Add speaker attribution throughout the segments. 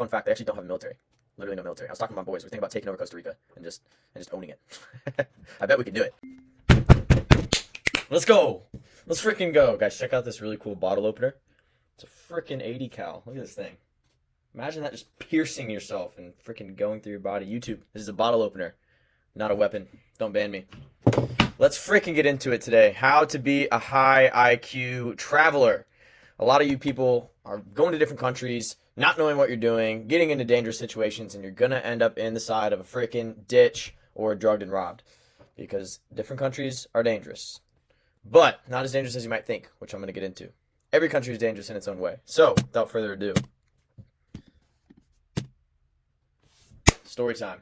Speaker 1: fun fact, they actually don't have a military. Literally no military. I was talking to my boys. We're thinking about taking over Costa Rica and just owning it. I bet we can do it. Let's go. Let's freaking go. Guys, check out this really cool bottle opener. It's a freaking 80 cal. Look at this thing. Imagine that just piercing yourself and freaking going through your body. YouTube, this is a bottle opener, not a weapon. Don't ban me. Let's freaking get into it today. How to be a high IQ traveler. A lot of you people are going to different countries, not knowing what you're doing, getting into dangerous situations, and you're going to end up in the side of a freaking ditch or drugged and robbed. Because different countries are dangerous. But not as dangerous as you might think, which I'm going to get into. Every country is dangerous in its own way. So, without further ado, story time.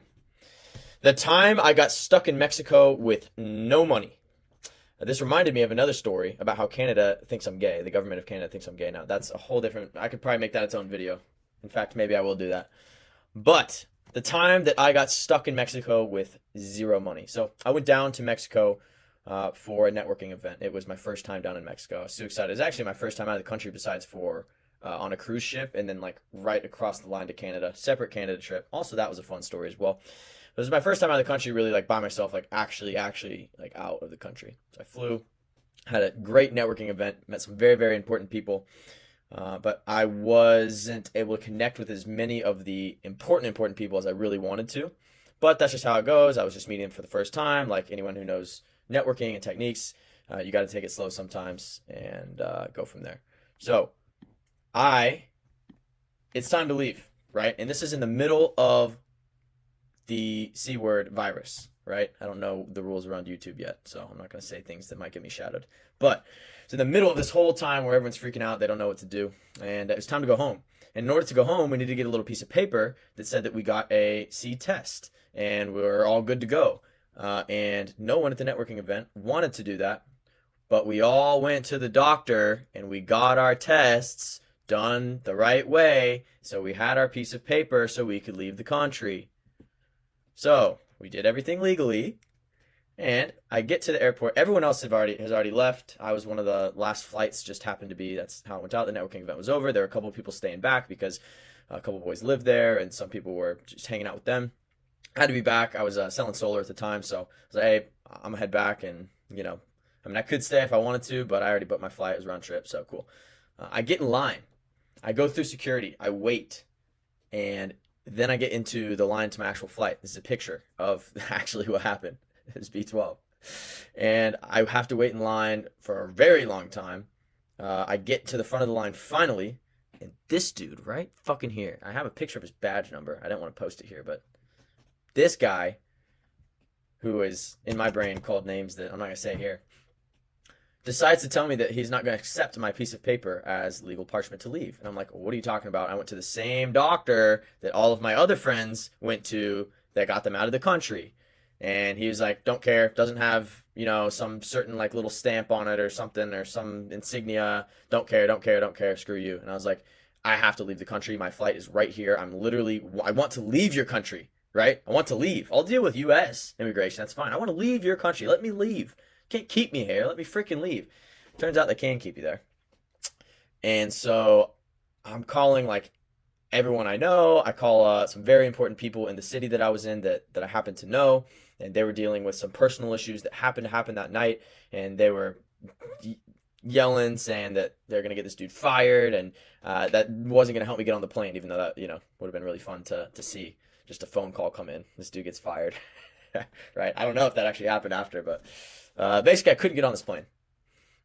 Speaker 1: The time I got stuck in Mexico with no money. This reminded me of another story about how Canada thinks I'm gay. The government of Canada thinks I'm gay now. That's a whole different... I could probably make that its own video. In fact, maybe I will do that. But the time that I got stuck in Mexico with zero money. So I went down to Mexico for a networking event. It was my first time down in Mexico. I was so excited. It was actually my first time out of the country besides for on a cruise ship and then like right across the line to Canada. Separate Canada trip. Also, that was a fun story as well. It was my first time out of the country, really like by myself, like actually like out of the country. So I flew, had a great networking event, met some very, very important people, but I wasn't able to connect with as many of the important people as I really wanted to. But that's just how it goes. I was just meeting them for the first time. Like anyone who knows networking and techniques, you got to take it slow sometimes and go from there. So it's time to leave, right? And this is in the middle of the C word virus, right? I don't know the rules around YouTube yet, so I'm not going to say things that might get me shadowed. But it's in the middle of this whole time where everyone's freaking out. They don't know what to do. And it's time to go home. And in order to go home, we need to get a little piece of paper that said that we got a C test and we're all good to go. And no one at the networking event wanted to do that. But we all went to the doctor and we got our tests done the right way. So we had our piece of paper so we could leave the country. So we did everything legally, and I get to the airport. Everyone else has already left. I was one of the last flights. Just happened to be that's how it went out. The networking event was over. There were a couple of people staying back because a couple of boys lived there, and some people were just hanging out with them. I had to be back. I was selling solar at the time, so I was like, "Hey, I'm gonna head back." And I could stay if I wanted to, but I already booked my flight. It was round trip, so cool. I get in line. I go through security. I wait, and then I get into the line to my actual flight. This is a picture of actually what happened. It was B12. And I have to wait in line for a very long time. I get to the front of the line finally. And this dude right fucking here. I have a picture of his badge number. I don't want to post it here, but this guy, who is in my brain called names that I'm not going to say here, decides to tell me that he's not going to accept my piece of paper as legal parchment to leave. And I'm like, well, what are you talking about? I went to the same doctor that all of my other friends went to that got them out of the country. And he was like, don't care. Doesn't have, some certain like little stamp on it or something or some insignia. Don't care. Screw you. And I was like, I have to leave the country. My flight is right here. I want to leave your country, right? I want to leave. I'll deal with U.S. immigration. That's fine. I want to leave your country. Let me leave. Can't keep me here. Let me freaking leave. Turns out they can keep you there. And so I'm calling like everyone I know. I call some very important people in the city that I was in that I happen to know. And they were dealing with some personal issues that happened to happen that night. And they were yelling, saying that they're going to get this dude fired. And that wasn't going to help me get on the plane, even though that, would have been really fun to see. Just a phone call come in. This dude gets fired. Right? I don't know if that actually happened after, but basically I couldn't get on this plane.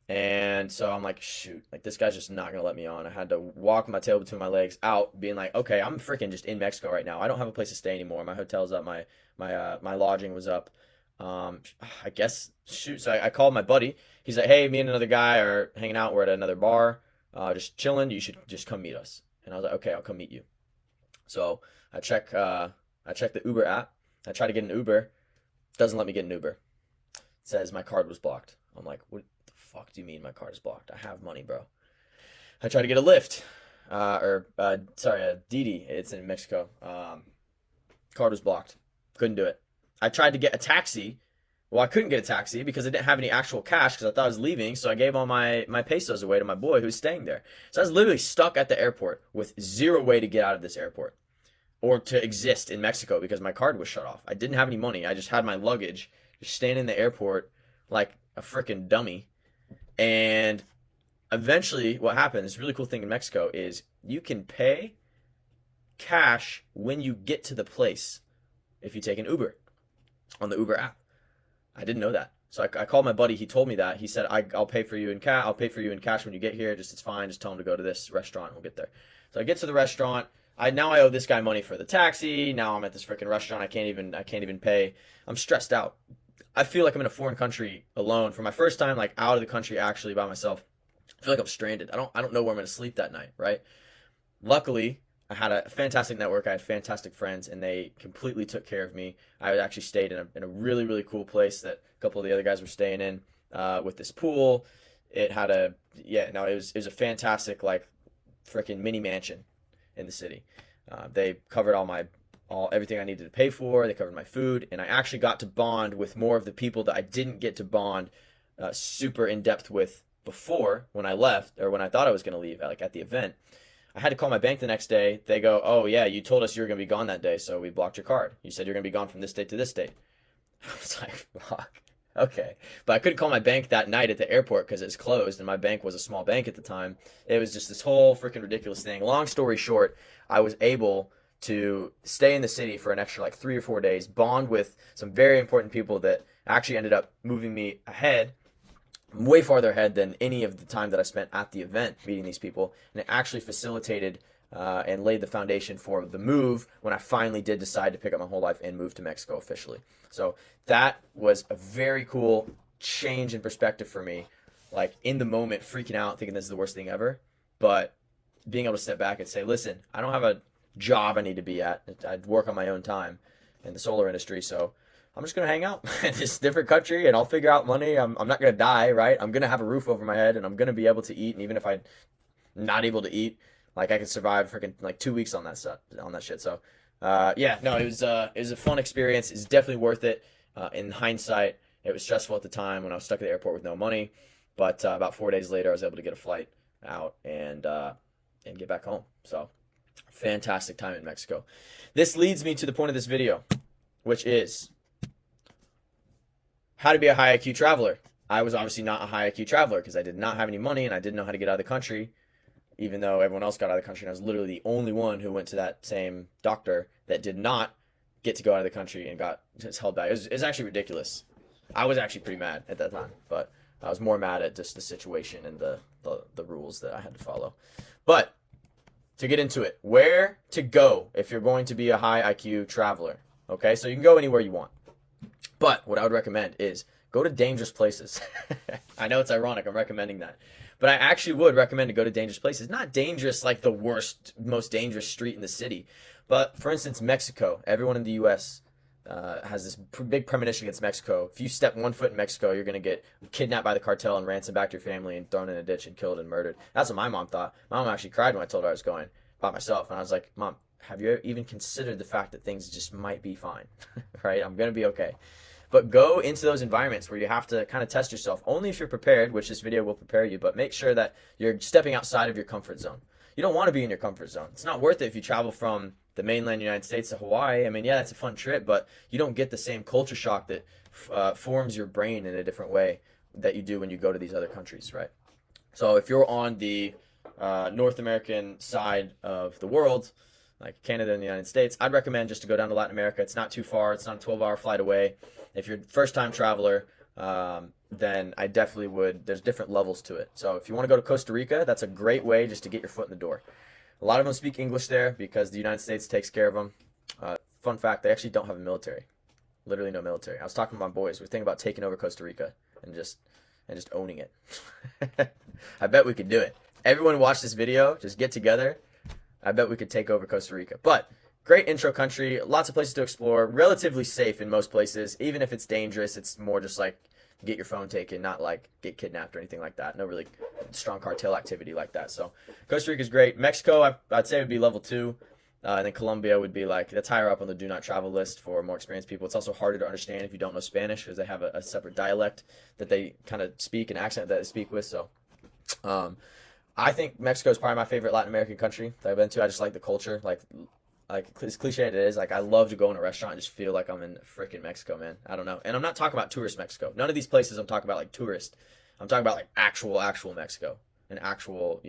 Speaker 1: And so I'm like, shoot, like this guy's just not going to let me on. I had to walk my tail between my legs out, being like, okay, I'm freaking just in Mexico right now. I don't have a place to stay anymore. My hotel's up. My lodging was up. I guess, shoot. So I called my buddy. He's like, hey, me and another guy are hanging out. We're at another bar, just chilling. You should just come meet us. And I was like, okay, I'll come meet you. So I check the Uber app. I try to get an Uber. Doesn't let me get an Uber. It says my card was blocked. I'm like, what the fuck do you mean my card is blocked? I have money, bro. I try to get a Lyft. A Didi. It's in Mexico. Card was blocked. Couldn't do it. I tried to get a taxi. Well, I couldn't get a taxi because I didn't have any actual cash because I thought I was leaving. So I gave all my pesos away to my boy who's staying there. So I was literally stuck at the airport with zero way to get out of this airport. or to exist in Mexico because my card was shut off. I didn't have any money. I just had my luggage, just standing in the airport like a freaking dummy. And eventually, what happened, this really cool thing in Mexico is you can pay cash when you get to the place if you take an Uber on the Uber app. I didn't know that. So I called my buddy. He told me that. He said, I'll pay for you in cash. I'll pay for you in cash when you get here. Just it's fine. Just tell him to go to this restaurant. And we'll get there. So I get to the restaurant. I owe this guy money for the taxi. Now I'm at this freaking restaurant. I can't even pay. I'm stressed out. I feel like I'm in a foreign country alone for my first time, like out of the country actually by myself. I feel like I'm stranded. I don't know where I'm going to sleep that night, right? Luckily, I had a fantastic network. I had fantastic friends, and they completely took care of me. I actually stayed in a really, really cool place that a couple of the other guys were staying in with this pool. It had it was a fantastic, like, freaking mini mansion in the city. They covered everything I needed to pay for. They covered my food, and I actually got to bond with more of the people that I didn't get to bond super in depth with before when I left, or when I thought I was going to leave, like at the event. I had to call my bank the next day. They go, "Oh yeah, you told us you were going to be gone that day, so we blocked your card. You said you're going to be gone from this date to this date." I was like, "Fuck, okay." But I couldn't call my bank that night at the airport because it's closed, and my bank was a small bank at the time. It was just this whole freaking ridiculous thing. Long story short, I was able to stay in the city for an extra like 3 or 4 days, bond with some very important people that actually ended up moving me ahead, way farther ahead than any of the time that I spent at the event meeting these people. And it actually facilitated and laid the foundation for the move when I finally did decide to pick up my whole life and move to Mexico officially. So that was a very cool change in perspective for me. Like in the moment, freaking out, thinking this is the worst thing ever. But being able to step back and say, listen, I don't have a job I need to be at. I work on my own time in the solar industry, so I'm just going to hang out in this different country and I'll figure out money. I'm not going to die, right? I'm going to have a roof over my head and I'm going to be able to eat. And even if I'm not able to eat, like I can survive freaking like 2 weeks on that shit. So, it was a fun experience. It's definitely worth it. In hindsight, it was stressful at the time when I was stuck at the airport with no money. But about 4 days later, I was able to get a flight out and get back home. So, fantastic time in Mexico. This leads me to the point of this video, which is how to be a high IQ traveler. I was obviously not a high IQ traveler because I did not have any money and I didn't know how to get out of the country, even though everyone else got out of the country. And I was literally the only one who went to that same doctor that did not get to go out of the country and got just held back. It was actually ridiculous. I was actually pretty mad at that time, but I was more mad at just the situation and the rules that I had to follow. But to get into it, where to go if you're going to be a high IQ traveler. Okay, so you can go anywhere you want. But what I would recommend is go to dangerous places. I know it's ironic, I'm recommending that. But I actually would recommend to go to dangerous places. Not dangerous like the worst, most dangerous street in the city. But for instance, Mexico. Everyone in the U.S. Has this big premonition against Mexico. If you step 1 foot in Mexico, you're going to get kidnapped by the cartel and ransomed back to your family and thrown in a ditch and killed and murdered. That's what my mom thought. My mom actually cried when I told her I was going by myself. And I was like, Mom, have you even considered the fact that things just might be fine? Right? I'm going to be okay. But go into those environments where you have to kind of test yourself. Only if you're prepared, which this video will prepare you, but make sure that you're stepping outside of your comfort zone. You don't want to be in your comfort zone. It's not worth it if you travel from the mainland United States to Hawaii. I mean, yeah, that's a fun trip, but you don't get the same culture shock that forms your brain in a different way that you do when you go to these other countries, right? So if you're on the North American side of the world, like Canada and the United States, I'd recommend just to go down to Latin America. It's not too far. It's not a 12-hour flight away. If you're a first-time traveler, then I definitely would. There's different levels to it. So if you want to go to Costa Rica, that's a great way just to get your foot in the door. A lot of them speak English there because the United States takes care of them. Fun fact, they actually don't have a military. Literally no military. I was talking to my boys. We're thinking about taking over Costa Rica and just owning it. I bet we could do it. Everyone watch this video. Just get together. I bet we could take over Costa Rica. But great intro country. Lots of places to explore. Relatively safe in most places. Even if it's dangerous, it's more just like get your phone taken, not like get kidnapped or anything like that. No really strong cartel activity like that. So Costa Rica is great. Mexico, I'd say would be level 2. And then Colombia would be like, that's higher up on the do not travel list for more experienced people. It's also harder to understand if you don't know Spanish because they have a separate dialect that they kind of speak, an accent that they speak with. So I think Mexico is probably my favorite Latin American country that I've been to. I just like the culture. Like like as cliche as it is, like I love to go in a restaurant and just feel like I'm in freaking Mexico, man. I don't know. And I'm not talking about tourist Mexico. None of these places I'm talking about like tourist. I'm talking about like actual Mexico and actual,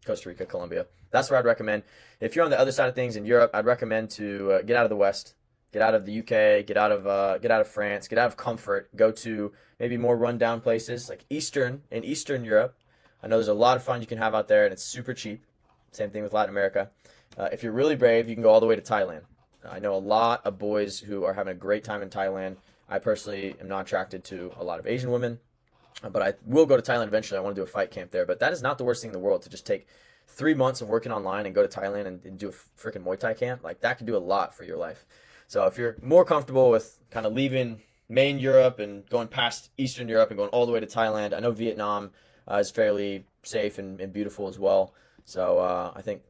Speaker 1: Costa Rica, Colombia. That's what I'd recommend. If you're on the other side of things in Europe, I'd recommend to get out of the West, get out of the UK, get out of France, get out of comfort, go to maybe more rundown places like Eastern Europe. I know there's a lot of fun you can have out there, and it's super cheap. Same thing with Latin America. If you're really brave, you can go all the way to Thailand. I know a lot of boys who are having a great time in Thailand. I personally am not attracted to a lot of Asian women, but I will go to Thailand eventually. I want to do a fight camp there. But that is not the worst thing in the world to just take 3 months of working online and go to Thailand and do a freaking Muay Thai camp. Like that can do a lot for your life. So if you're more comfortable with kind of leaving main Europe and going past Eastern Europe and going all the way to Thailand, I know Vietnam is fairly safe and beautiful as well. So I think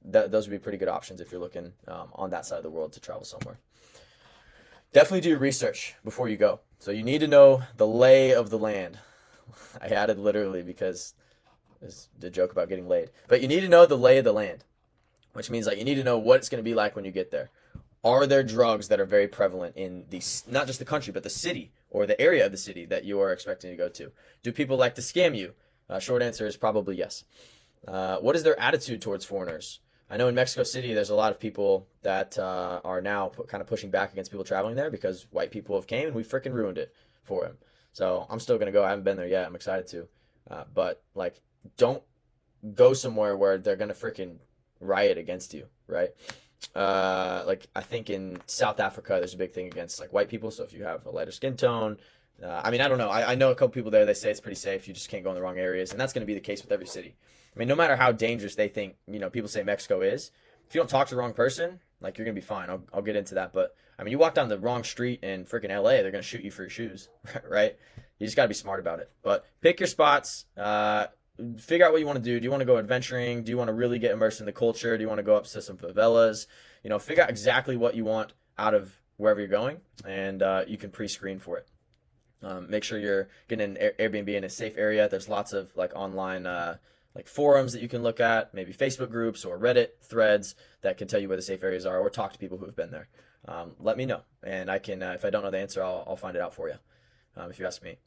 Speaker 1: those would be pretty good options if you're looking on that side of the world to travel somewhere. Definitely do your research before you go. So you need to know the lay of the land. I added literally because it's the joke about getting laid. But you need to know the lay of the land, which means like you need to know what it's going to be like when you get there. Are there drugs that are very prevalent in the not just the country but the city or the area of the city that you are expecting to go to? Do people like to scam you? Short answer is probably yes. What is their attitude towards foreigners? I know in Mexico City, there's a lot of people that are now kind of pushing back against people traveling there because white people have came and we freaking ruined it for them. So I'm still gonna go. I haven't been there yet. I'm excited to, but like, don't go somewhere where they're gonna freaking riot against you, right? Like I think in South Africa, there's a big thing against like white people. So if you have a lighter skin tone, I mean, I don't know. I know a couple people there. They say it's pretty safe. You just can't go in the wrong areas, and that's going to be the case with every city. I mean, no matter how dangerous they think, people say Mexico is, if you don't talk to the wrong person, like you're going to be fine. I'll get into that. But I mean, you walk down the wrong street in freaking LA, they're going to shoot you for your shoes, right? You just got to be smart about it. But pick your spots. Figure out what you want to do. Do you want to go adventuring? Do you want to really get immersed in the culture? Do you want to go up to some favelas? Figure out exactly what you want out of wherever you're going, and you can pre-screen for it. Make sure you're getting an Airbnb in a safe area. There's lots of like online like forums that you can look at, maybe Facebook groups or Reddit threads that can tell you where the safe areas are, or talk to people who have been there. Let me know, and I can. If I don't know the answer, I'll find it out for you. If you ask me,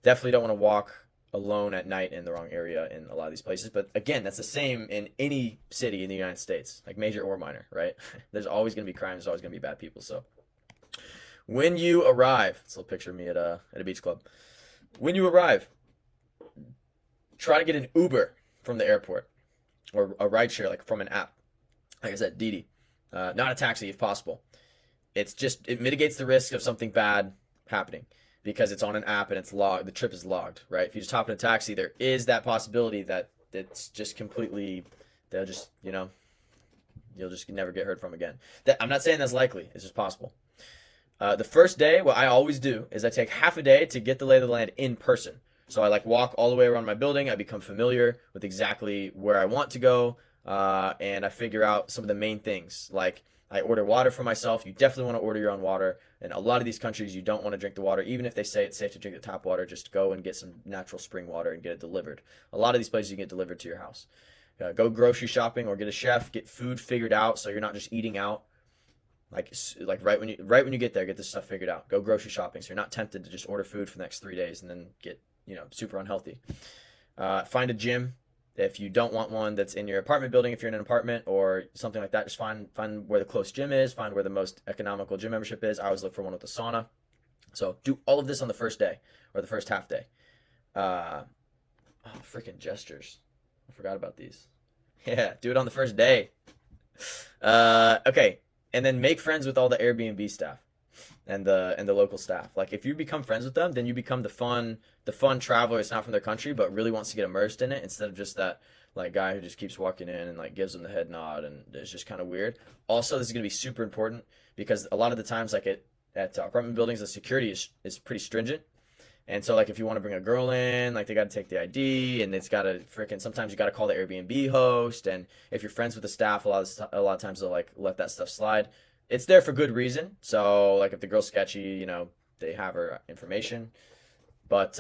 Speaker 1: definitely don't want to walk alone at night in the wrong area in a lot of these places. But again, that's the same in any city in the United States, like major or minor, right? There's always going to be crime. There's always going to be bad people. So when you arrive, it's a little picture of me at a beach club. When you arrive, try to get an Uber from the airport or a rideshare, like from an app. Like I said, Didi, not a taxi if possible. It mitigates the risk of something bad happening because it's on an app and it's logged. The trip is logged, right? If you just hop in a taxi, there is that possibility that it's just completely, they'll just, you'll just never get heard from again. I'm not saying that's likely. It's just possible. The first day, what I always do is I take half a day to get the lay of the land in person. So I like walk all the way around my building. I become familiar with exactly where I want to go, and I figure out some of the main things. Like I order water for myself. You definitely want to order your own water. In a lot of these countries, you don't want to drink the water, even if they say it's safe to drink the tap water. Just go and get some natural spring water and get it delivered. A lot of these places you can get delivered to your house. Go grocery shopping or get a chef. Get food figured out so you're not just eating out. Like right when you get there, get this stuff figured out. Go grocery shopping so you're not tempted to just order food for the next 3 days and then get super unhealthy. Find a gym if you don't want one that's in your apartment building. If you're in an apartment or something like that, just find where the close gym is. Find where the most economical gym membership is. I always look for one with a sauna. So do all of this on the first day or the first half day. Freaking gestures! I forgot about these. Yeah, do it on the first day. Okay. And then make friends with all the Airbnb staff and the local staff. Like if you become friends with them, then you become the fun traveler that's not from their country but really wants to get immersed in it instead of just that like guy who just keeps walking in and like gives them the head nod and it's just kind of weird. Also, this is going to be super important because a lot of the times like at apartment buildings, the security is pretty stringent. And so like if you want to bring a girl in, like they got to take the ID and it's got to sometimes you got to call the Airbnb host, and if you're friends with the staff, a lot of times they'll like let that stuff slide. It's there for good reason. So like if the girl's sketchy, they have her information. But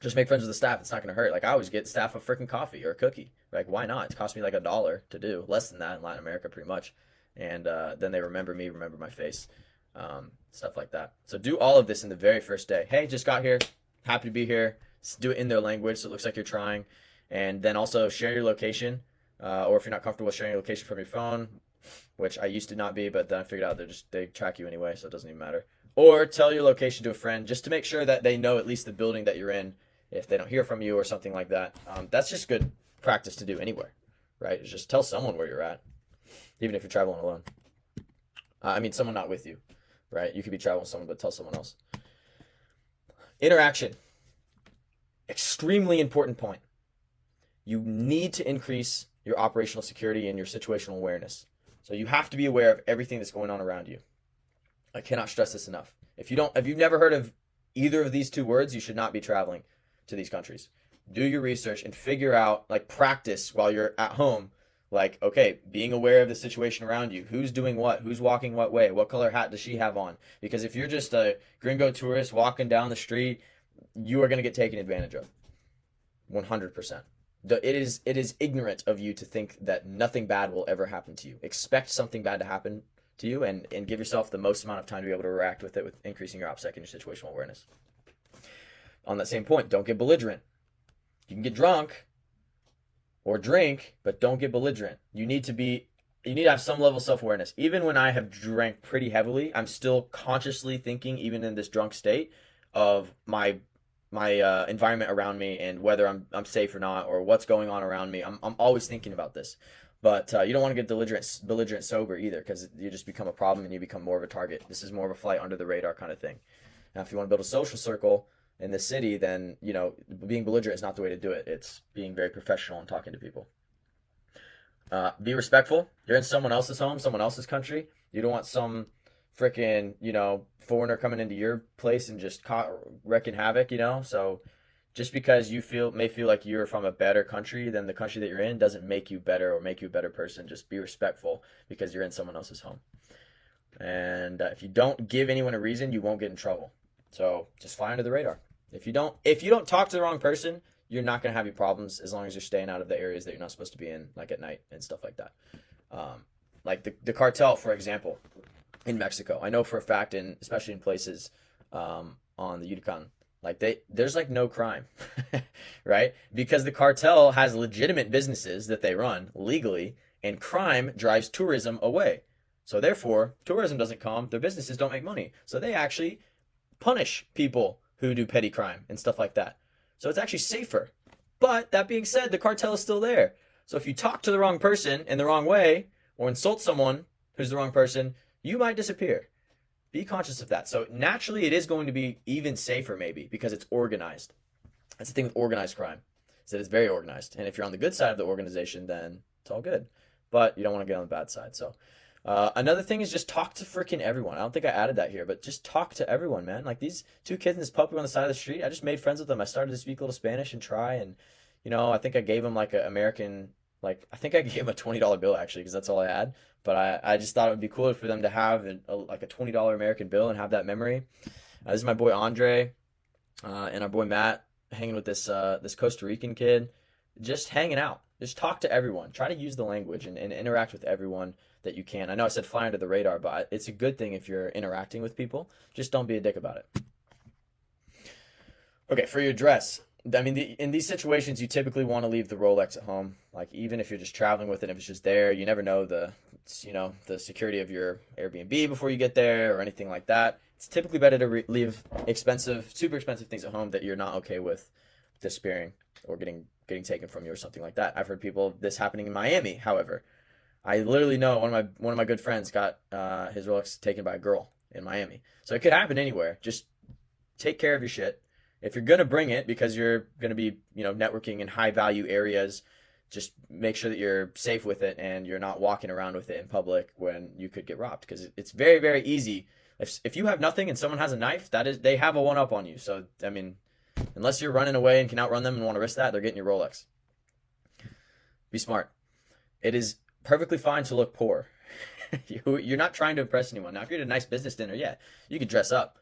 Speaker 1: just make friends with the staff. It's not going to hurt. Like I always get staff a freaking coffee or a cookie. Like why not? It costs me like $1 to do, less than that in Latin America pretty much. and then they remember me, remember my face, stuff like that. So do all of this in the very first day. Hey, just got here, happy to be here. Do it in their language so it looks like you're trying, and then also share your location, or if you're not comfortable with sharing your location from your phone, which I used to not be, but then I figured out they track you anyway, so it doesn't even matter. Or tell your location to a friend just to make sure that they know at least the building that you're in if they don't hear from you or something like that. That's just good practice to do anywhere, right? It's just tell someone where you're at, even if you're traveling alone. I mean, someone not with you, right? You could be traveling with someone, but tell someone else. Interaction. Extremely important point. You need to increase your operational security and your situational awareness. So you have to be aware of everything that's going on around you. I cannot stress this enough. If you've never heard of either of these two words, you should not be traveling to these countries. Do your research and figure out, like, practice while you're at home. Like, okay, being aware of the situation around you. Who's doing what? Who's walking what way? What color hat does she have on? Because if you're just a gringo tourist walking down the street, you are going to get taken advantage of. 100%. It is ignorant of you to think that nothing bad will ever happen to you. Expect something bad to happen to you, and give yourself the most amount of time to be able to react with it, with increasing your OPSEC and your situational awareness. On that same point, don't get belligerent. You can get drunk or drink, but don't get belligerent. You need to have some level of self-awareness. Even when I have drank pretty heavily, I'm still consciously thinking, even in this drunk state, of my environment around me and whether I'm safe or not, or what's going on around me. I'm always thinking about this. But you don't want to get belligerent sober either, because you just become a problem and you become more of a target. This is more of a fly under the radar kind of thing. Now, if you want to build a social circle in the city, then being belligerent is not the way to do it. It's being very professional and talking to people. Be respectful. You're in someone else's home, someone else's country. You don't want some freaking foreigner coming into your place and just wrecking havoc. So just because you may feel like you're from a better country than the country that you're in doesn't make you better or make you a better person. Just be respectful because you're in someone else's home. And if you don't give anyone a reason, you won't get in trouble. So just fly under the radar. If you don't talk to the wrong person, you're not going to have any problems as long as you're staying out of the areas that you're not supposed to be in, like at night and stuff like that. Like the cartel, for example, in Mexico. I know for a fact, especially in places on the Yucatan, there's like no crime, right? Because the cartel has legitimate businesses that they run legally, and crime drives tourism away. So therefore, tourism doesn't come, their businesses don't make money. So they actually punish people who do petty crime and stuff like that. So it's actually safer. But that being said, the cartel is still there. So if you talk to the wrong person in the wrong way, or insult someone who's the wrong person, you might disappear. Be conscious of that. So naturally, it is going to be even safer, maybe, because it's organized. That's the thing with organized crime, is that it's very organized. And if you're on the good side of the organization, then it's all good. But you don't want to get on the bad side. So another thing is just talk to freaking everyone. I don't think I added that here, but just talk to everyone, man. Like these two kids and this puppy on the side of the street, I just made friends with them. I started to speak a little Spanish and try. And, I think I gave them like an American, I think I gave them a $20 bill, actually, because that's all I had. But I just thought it would be cool for them to have like a $20 American bill and have that memory. This is my boy Andre and our boy Matt hanging with this Costa Rican kid, just hanging out. Just talk to everyone. Try to use the language and interact with everyone that you can. I know I said fly under the radar, but it's a good thing if you're interacting with people. Just don't be a dick about it. Okay, for your dress. I mean, in these situations, you typically want to leave the Rolex at home. Like, even if you're just traveling with it, if it's just there, you never know the security of your Airbnb before you get there or anything like that. It's typically better to leave super expensive things at home that you're not okay with disappearing or getting taken from you or something like that. I've heard this happening in Miami. However, I literally know one of my good friends got his Rolex taken by a girl in Miami. So it could happen anywhere. Just take care of your shit. If you're going to bring it because you're going to be, networking in high value areas, just make sure that you're safe with it and you're not walking around with it in public when you could get robbed, because it's very, very easy. If you have nothing and someone has a knife, they have a one up on you. So, I mean, unless you're running away and can outrun them and want to risk that, they're getting your Rolex. Be smart. It is perfectly fine to look poor. You're not trying to impress anyone. Now, if you're at a nice business dinner, yeah, you could dress up.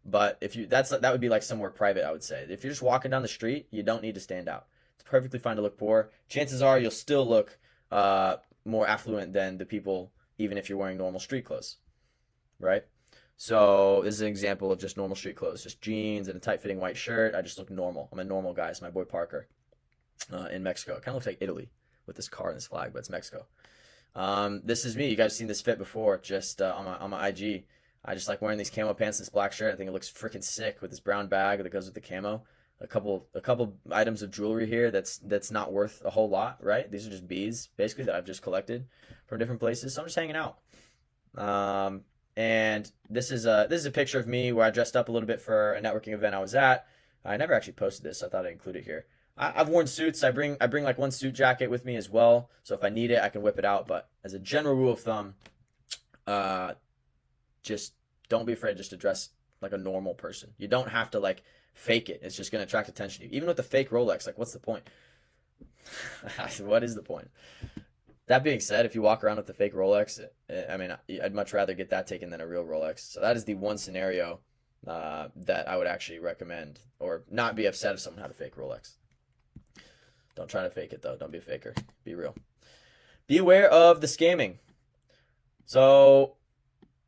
Speaker 1: But if that would be like somewhere private, I would say. If you're just walking down the street, you don't need to stand out. It's perfectly fine to look poor. Chances are you'll still look more affluent than the people even if you're wearing normal street clothes, right? So this is an example of just normal street clothes, just jeans and a tight-fitting white shirt. I just look normal. I'm a normal guy. It's my boy Parker in Mexico. It kind of looks like Italy with this car and this flag, but it's Mexico. This is me. You guys seen this fit before, just on my IG. I just like wearing these camo pants, this black shirt. I think it looks freaking sick with this brown bag that goes with the camo. A couple items of jewelry here that's not worth a whole lot, right? These are just beads, basically, that I've just collected from different places. So I'm just hanging out. And this is a picture of me where I dressed up a little bit for a networking event I was at. I never actually posted this, so I thought I'd include it here. I've worn suits. I bring like one suit jacket with me as well, so if I need it, I can whip it out. But as a general rule of thumb, just don't be afraid just to dress like a normal person. You don't have to like fake it. It's just gonna attract attention to you. Even with the fake Rolex, like what's the point? What is the point? That being said, if you walk around with the fake Rolex, I mean, I'd much rather get that taken than a real Rolex. So that is the one scenario that I would actually recommend, or not be upset if someone had a fake Rolex. Don't try to fake it though. Don't be a faker. Be real. Be aware of the scamming. So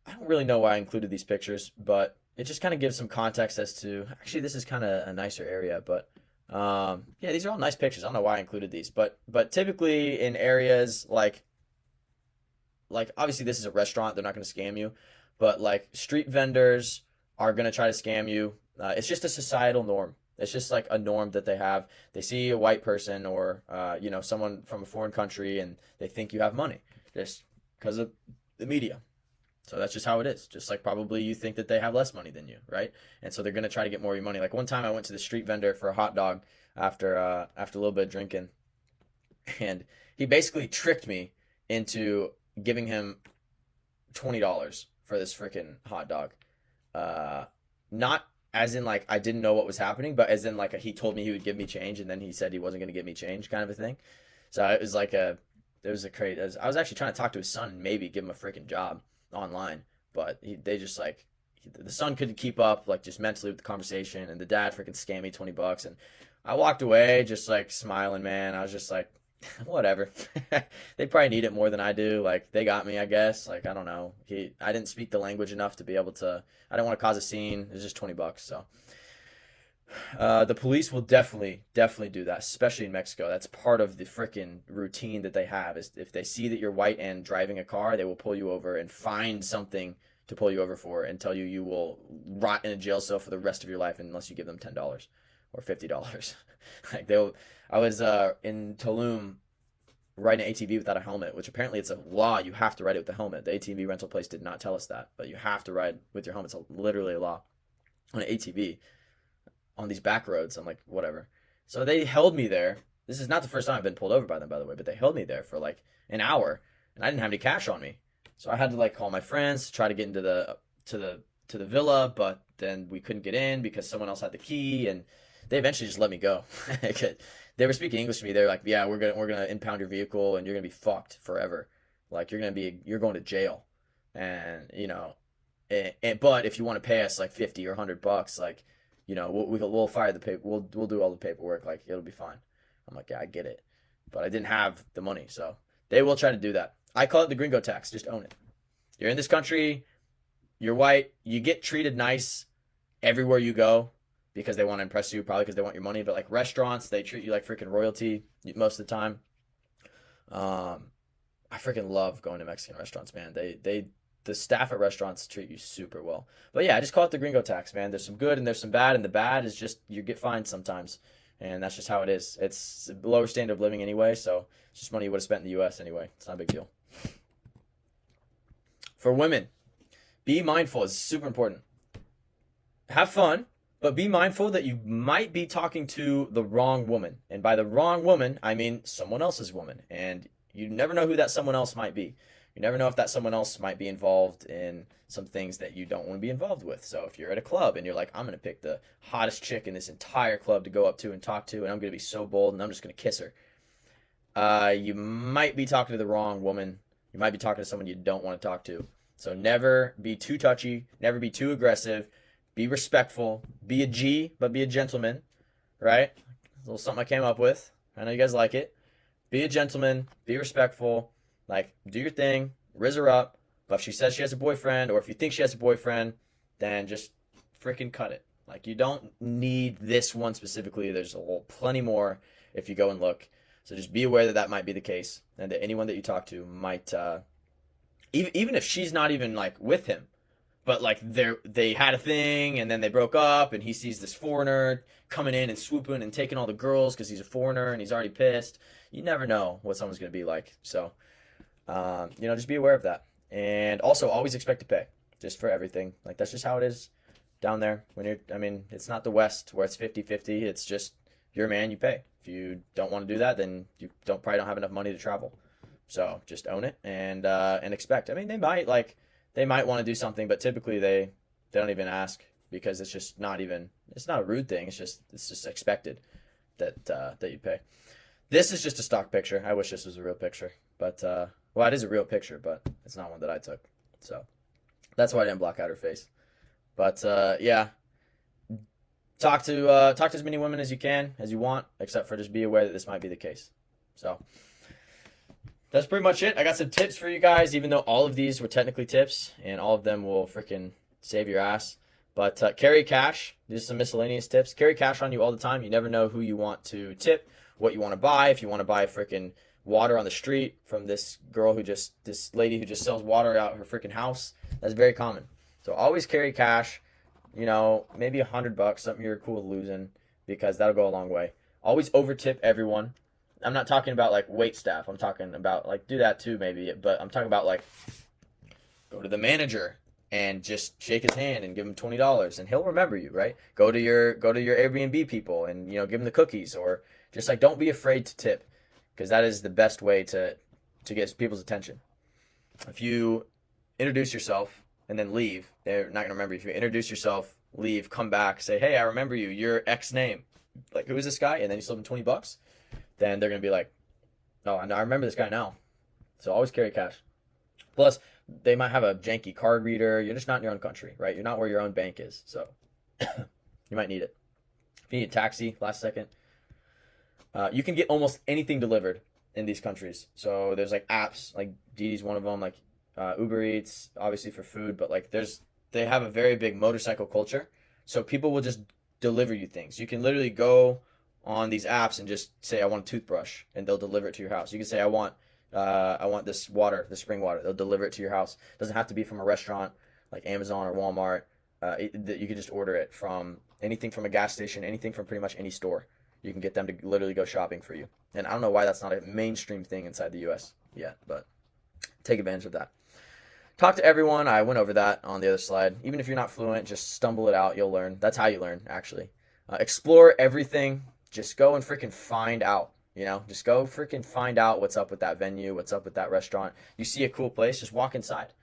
Speaker 1: I don't really know why I included these pictures, but it just kind of gives some context as to, actually this is kind of a nicer area, but yeah, these are all nice pictures. I don't know why I included these, but typically in areas like obviously this is a restaurant, they're not going to scam you, but like street vendors are going to try to scam you. It's just a societal norm. It's just like a norm that they have. They see a white person or someone from a foreign country and they think you have money just because of the media. So that's just how it is. Just like probably you think that they have less money than you, right? And so they're gonna try to get more of your money. Like one time I went to the street vendor for a hot dog after a little bit of drinking, and he basically tricked me into giving him $20 for this freaking hot dog. Not as in like I didn't know what was happening, but as in like he told me he would give me change, and then he said he wasn't gonna give me change, kind of a thing. So it was like it was a crazy. I was actually trying to talk to his son and maybe give him a freaking job online, but they just like the son couldn't keep up like just mentally with the conversation, and the dad freaking scammed me $20, and I walked away just like smiling, man. I was just like, whatever. They probably need it more than I do. Like they got me, I guess. Like I don't know. I didn't speak the language enough to be able to. I didn't want to cause a scene. It was just $20, so. The police will definitely do that, especially in Mexico. That's part of the freaking routine that they have. Is if they see that you're white and driving a car, they will pull you over and find something to pull you over for and tell you you will rot in a jail cell for the rest of your life unless you give them $10 or $50. Like I was in Tulum riding an ATV without a helmet, which apparently it's a law. You have to ride it with the helmet. The ATV rental place did not tell us that, but you have to ride with your helmet. It's literally a law on an ATV. On these back roads. I'm like, whatever. So they held me there. This is not the first time I've been pulled over by them, by the way, but they held me there for like an hour, and I didn't have any cash on me. So I had to like call my friends to try to get into the villa, but then we couldn't get in because someone else had the key, and they eventually just let me go. They were speaking English to me. They were like, "Yeah, we're gonna impound your vehicle, and you're gonna be fucked forever. Like you're going to jail, and but if you want to pay us like 50 or $100, like." We'll fire the paper. We'll do all the paperwork. Like it'll be fine. I'm like, yeah, I get it, but I didn't have the money, so they will try to do that. I call it the gringo tax. Just own it. You're in this country. You're white. You get treated nice everywhere you go because they want to impress you, probably because they want your money. But like restaurants, they treat you like freaking royalty most of the time. I freaking love going to Mexican restaurants, man. The staff at restaurants treat you super well. But yeah, I just call it the gringo tax, man. There's some good and there's some bad, and the bad is just you get fined sometimes. And that's just how it is. It's a lower standard of living anyway, so it's just money you would have spent in the US anyway. It's not a big deal. For women, be mindful. It's super important. Have fun, but be mindful that you might be talking to the wrong woman. And by the wrong woman, I mean someone else's woman. And you never know who that someone else might be. You never know if that someone else might be involved in some things that you don't want to be involved with. So if you're at a club and you're like, I'm going to pick the hottest chick in this entire club to go up to and talk to, and I'm going to be so bold and I'm just going to kiss her, you might be talking to the wrong woman. You might be talking to someone you don't want to talk to. So never be too touchy. Never be too aggressive. Be respectful. Be a G, but be a gentleman, right? A little something I came up with. I know you guys like it. Be a gentleman. Be respectful. Like, do your thing, Riz her up. But if she says she has a boyfriend, or if you think she has a boyfriend, then just freaking cut it. Like, you don't need this one specifically. There's plenty more if you go and look. So just be aware that that might be the case, and that anyone that you talk to might, even if she's not even like with him, but like they had a thing and then they broke up, and he sees this foreigner coming in and swooping and taking all the girls because he's a foreigner and he's already pissed. You never know what someone's gonna be like. So, just be aware of that, and also always expect to pay just for everything. Like, that's just how it is down there. It's not the West where it's 50-50. It's just, you're a man, you pay. If you don't want to do that, then you probably don't have enough money to travel. So just own it and expect. They might want to do something, but typically they don't even ask, because it's not a rude thing. It's just expected that you pay. This is just a stock picture. I wish this was a real picture, but it is a real picture, but it's not one that I took. So that's why I didn't block out her face. But yeah, talk to as many women as you can, as you want, except for just be aware that this might be the case. So that's pretty much it. I got some tips for you guys, even though all of these were technically tips, and all of them will freaking save your ass. But carry cash. These are some miscellaneous tips. Carry cash on you all the time. You never know who you want to tip, what you want to buy. If you want to buy freaking water on the street from this lady who just sells water out her freaking house, that's very common. So always carry cash. Maybe $100, something you're cool with losing, because that'll go a long way. Always over tip everyone. I'm not talking about like wait staff. I'm talking about like, do that too maybe, but I'm talking about like, go to the manager and just shake his hand and give him $20 and he'll remember you, right? Go to your Airbnb people and give them the cookies, or just like, don't be afraid to tip, because that is the best way to get people's attention. If you introduce yourself and then leave, they're not gonna remember you. If you introduce yourself, leave, come back, say, hey, I remember you. You're X name. Like, who is this guy? And then you slip them $20. Then they're gonna be like, oh, I remember this guy now. So always carry cash. Plus, they might have a janky card reader. You're just not in your own country, right? You're not where your own bank is, so you might need it. If you need a taxi, last second, you can get almost anything delivered in these countries. So there's like apps, like Didi's one of them, like Uber Eats, obviously for food, but like they have a very big motorcycle culture. So people will just deliver you things. You can literally go on these apps and just say, I want a toothbrush, and they'll deliver it to your house. You can say, I want this water, the spring water. They'll deliver it to your house. It doesn't have to be from a restaurant like Amazon or Walmart. You can just order it from anything, from a gas station, anything from pretty much any store. You can get them to literally go shopping for you. And I don't know why that's not a mainstream thing inside the U.S. yet, but take advantage of that. Talk to everyone. I went over that on the other slide. Even if you're not fluent, just stumble it out. You'll learn. That's how you learn, actually. Explore everything. Just go and freaking find out. Just go freaking find out what's up with that venue, what's up with that restaurant. You see a cool place, just walk inside.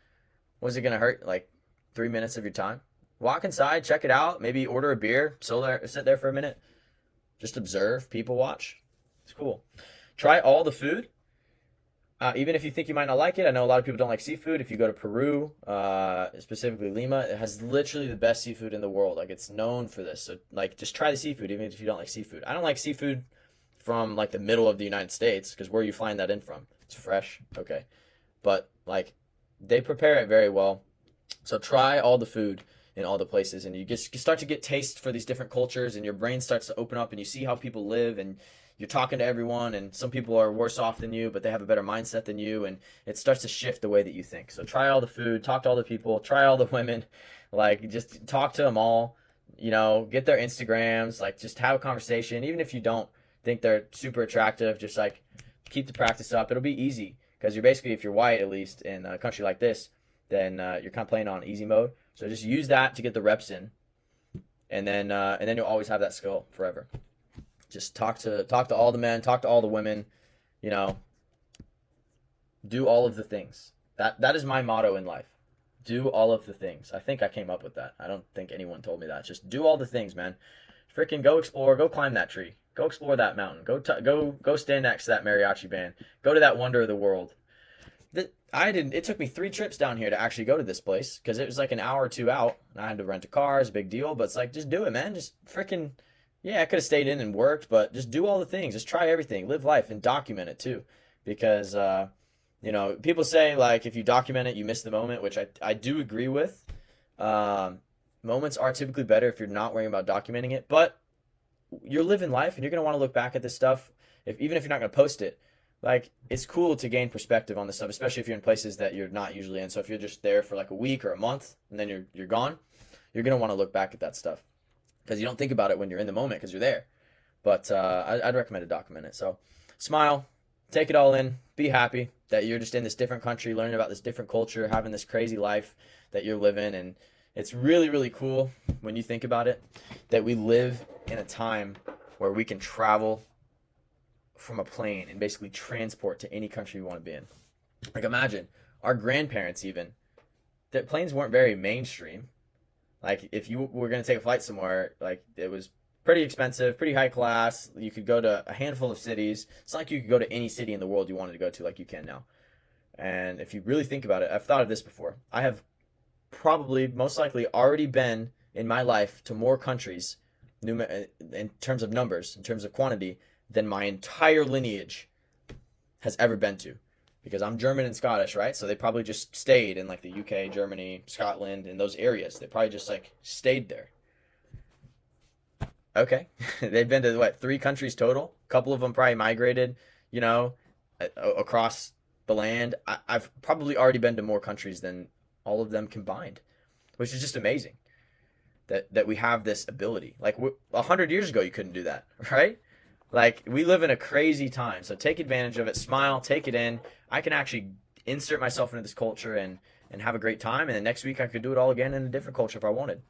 Speaker 1: What's it going to hurt? Like 3 minutes of your time? Walk inside, check it out. Maybe order a beer, sit there for a minute. Just observe, people watch. It's cool. Try all the food. Even if you think you might not like it. I know a lot of people don't like seafood. If you go to Peru, specifically Lima, it has literally the best seafood in the world. Like, it's known for this. So like, just try the seafood, even if you don't like seafood. I don't like seafood from like the middle of the United States, because where are you flying that in from? It's fresh, okay, but like, they prepare it very well. So try all the food in all the places, and you start to get taste for these different cultures, and your brain starts to open up, and you see how people live, and you're talking to everyone, and some people are worse off than you, but they have a better mindset than you, and it starts to shift the way that you think. So try all the food, talk to all the people, try all the women, like, just talk to them all, get their Instagrams, like, just have a conversation. Even if you don't think they're super attractive, just like, keep the practice up. It'll be easy, because you're basically, if you're white, at least in a country like this, then you're kind of playing on easy mode. So just use that to get the reps in, and then you'll always have that skill forever. Just talk to all the men, talk to all the women, do all of the things. That is my motto in life. Do all of the things. I think I came up with that. I don't think anyone told me that. Just do all the things, man. Freaking go explore. Go climb that tree. Go explore that mountain. Go stand next to that mariachi band. Go to that wonder of the world. It took me 3 trips down here to actually go to this place, because it was like an hour or 2 out, and I had to rent a car. It's a big deal, but it's like, just do it, man. Just freaking, yeah, I could have stayed in and worked, but just do all the things. Just try everything. Live life and document it too, because You know, people say like if you document it, you miss the moment, which I do agree with. Um, Moments are typically better if you're not worrying about documenting it, but you're living life and you're gonna want to look back at this stuff, even if you're not gonna post it. Like it's cool to gain perspective on this stuff, especially if you're in places that you're not usually in. So if you're just there for like a week or a month and then you're gone, you're gonna want to look back at that stuff because you don't think about it when you're in the moment because you're there. But I'd recommend to document it. So smile, take it all in, be happy that you're just in this different country, learning about this different culture, having this crazy life that you're living. And it's really, really cool when you think about it that we live in a time where we can travel from a plane and basically transport to any country we want to be in. Like imagine our grandparents even, that planes weren't very mainstream. Like if you were going to take a flight somewhere, like it was pretty expensive, pretty high class. You could go to a handful of cities. It's not like you could go to any city in the world you wanted to go to like you can now. And if you really think about it, I've thought of this before. I have probably most likely already been in my life to more countries in terms of numbers, in terms of quantity, than my entire lineage has ever been to. Because I'm German and Scottish, right? So they probably just stayed in like the UK, Germany, Scotland, in those areas. They probably just like stayed there. Okay. They've been to what, 3 countries total? A couple of them probably migrated, you know, across the land. I've probably already been to more countries than all of them combined, which is just amazing that we have this ability. Like 100 years ago, you couldn't do that, right? Like we live in a crazy time, so take advantage of it. Smile, take it in. I can actually insert myself into this culture and have a great time, and then next week I could do it all again in a different culture if I wanted,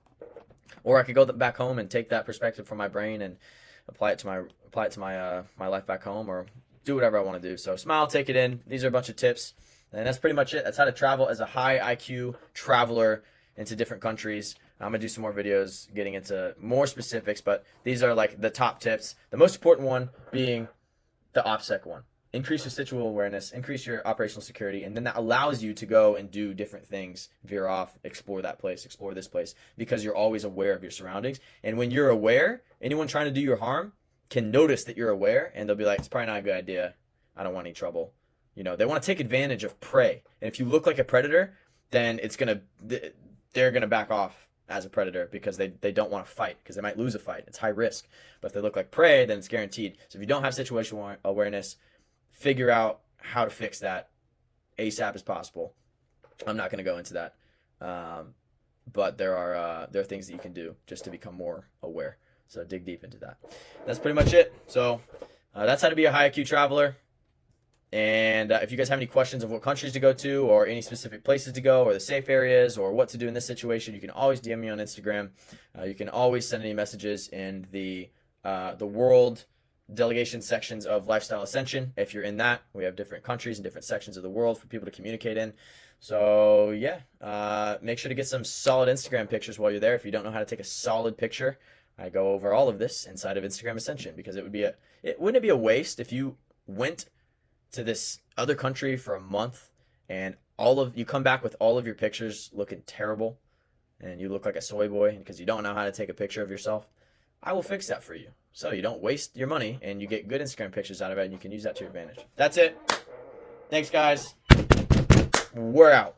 Speaker 1: or I could go back home and take that perspective from my brain and apply it to my life back home, or do whatever I want to do. So smile, take it in. These are a bunch of tips, and that's pretty much it. That's how to travel as a high IQ traveler into different countries. I'm gonna do some more videos getting into more specifics, but these are like the top tips. The most important one being the OPSEC one. Increase your situational awareness, increase your operational security, and then that allows you to go and do different things, veer off, explore that place, explore this place, because you're always aware of your surroundings. And when you're aware, anyone trying to do you harm can notice that you're aware, and they'll be like, it's probably not a good idea. I don't want any trouble. You know, they want to take advantage of prey. And if you look like a predator, then they're gonna back off as a predator because they don't want to fight because they might lose a fight. It's high risk. But if they look like prey, then it's guaranteed. So if you don't have situational awareness, figure out how to fix that ASAP as possible. I'm not going to go into that, but there are things that you can do just to become more aware. So dig deep into that. That's pretty much it. So that's how to be a high IQ traveler. And if you guys have any questions of what countries to go to or any specific places to go or the safe areas or what to do in this situation, you can always DM me on Instagram. You can always send any messages in the world delegation sections of Lifestyle Ascension. If you're in that, we have different countries and different sections of the world for people to communicate in. So yeah, make sure to get some solid Instagram pictures while you're there. If you don't know how to take a solid picture, I go over all of this inside of Instagram Ascension because wouldn't it be a waste if you went to this other country for a month and you come back with all of your pictures looking terrible and you look like a soy boy because you don't know how to take a picture of yourself. I will fix that for you so you don't waste your money and you get good Instagram pictures out of it and you can use that to your advantage. That's it. Thanks, guys. We're out.